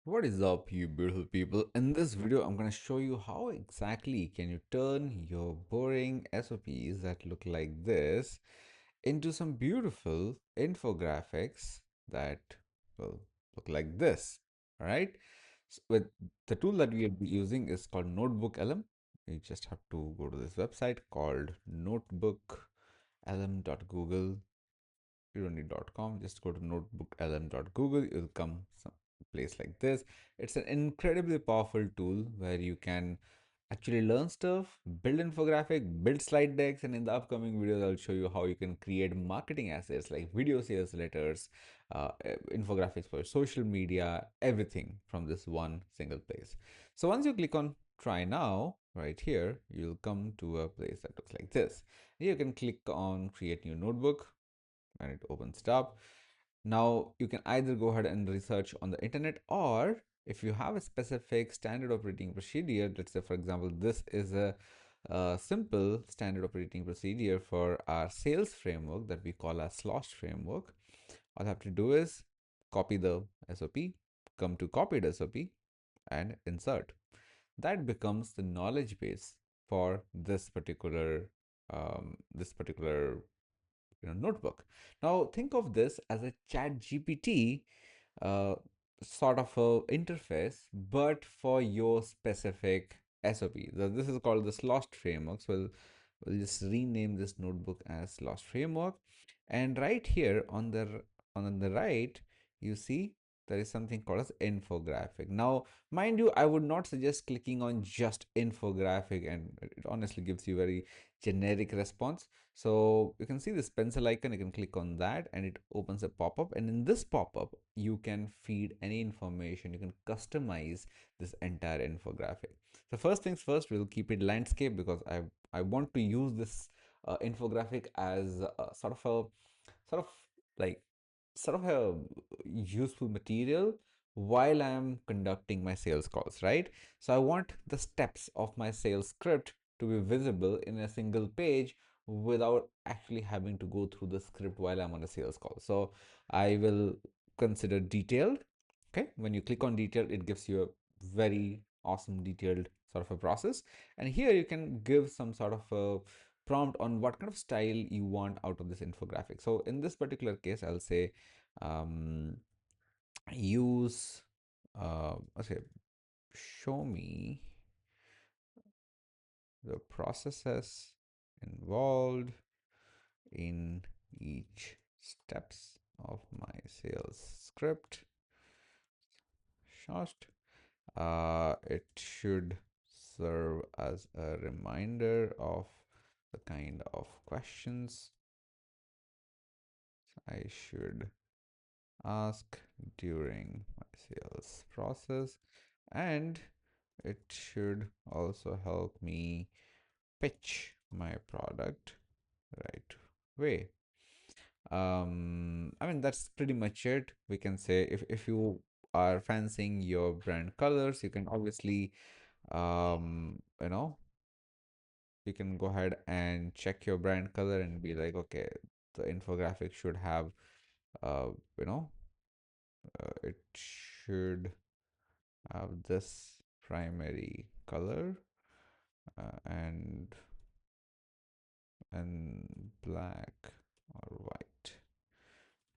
What is up, you beautiful people? In this video, I'm going to show you how exactly can you turn your boring SOPs that look like this into some beautiful infographics that will look like this. All right. With the tool that we'll be using is called NotebookLM. You just have to go to this website called notebooklm.google. You don't need .com, just go to notebooklm.google. You'll come some place like this. It's an incredibly powerful tool where you can actually learn stuff, build infographic, build slide decks, and in the upcoming videos, I'll show you how you can create marketing assets like video sales letters, infographics for social media, everything from this one single place. So once you click on try now, right here, you'll come to a place that looks like this. You can click on create new notebook and it opens it up. Now you can either go ahead and research on the internet, or if you have a specific standard operating procedure, let's say for example this is a simple standard operating procedure for our sales framework that we call our slosh framework. All I have to do is copy the SOP, come to copied SOP and insert. That becomes the knowledge base for this particular notebook. Now think of this as a ChatGPT uh, sort of a interface, but for your specific SOP. So this is called the Slost framework. So we'll just rename this notebook as Slost framework. And right here on the right, you see there is something called as infographic. Now, mind you, I would not suggest clicking on just infographic, and it honestly gives you very generic response. So you can see this pencil icon, you can click on that and it opens a pop-up, and in this pop-up you can feed any information, you can customize this entire infographic. So first things first, we'll keep it landscape because I want to use this infographic as a sort of like sort of a useful material while I'm conducting my sales calls, right? So I want the steps of my sales script to be visible in a single page without actually having to go through the script while I'm on a sales call. So I will consider detailed. Okay, when you click on detailed, it gives you a very awesome detailed sort of a process. And here you can give some sort of a prompt on what kind of style you want out of this infographic. So in this particular case, I'll say um, use, okay, show me the processes involved in each steps of my sales script. Short. It should serve as a reminder of the kind of questions I should ask during my sales process, and it should also help me pitch my product the right way. I mean, that's pretty much it. We can say if you are fancying your brand colors, you can obviously you know, you can go ahead and check your brand color and be like, okay, the infographic should have uh you know it should have this primary color, and black or white.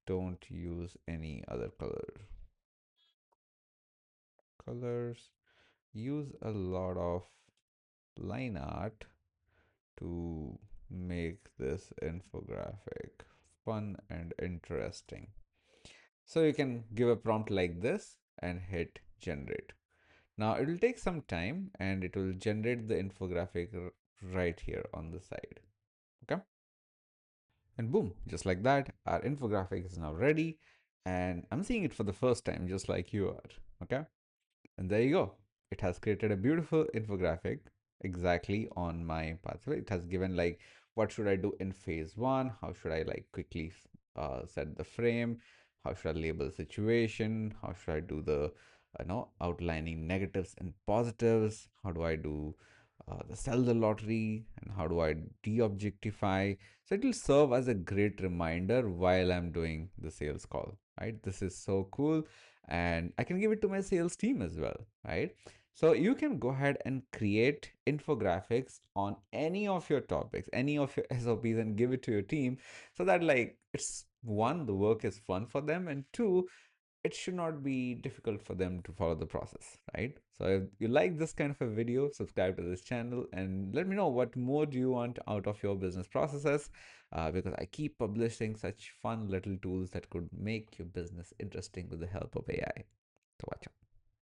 Don't use any other colors. Use a lot of line art to make this infographic fun and interesting. So you can give a prompt like this and hit generate. Now it will take some time and it will generate the infographic right here on the side. Okay. And boom, just like that, our infographic is now ready. And I'm seeing it for the first time, just like you are. Okay. And there you go. It has created a beautiful infographic exactly on my pathway. It has given like what should I do in phase one? How should I like quickly set the frame? How should I label the situation? How should I do the outlining negatives and positives? How do I do the sell the lottery, and how do I de-objectify? So it will serve as a great reminder while I'm doing the sales call. right? This is so cool. And I can give it to my sales team as well, right? So you can go ahead and create infographics on any of your topics, any of your SOPs, and give it to your team so that, like, it's one, the work is fun for them, and two, it should not be difficult for them to follow the process, right? So if you like this kind of a video, subscribe to this channel and let me know what more do you want out of your business processes, because I keep publishing such fun little tools that could make your business interesting with the help of AI. So watch out.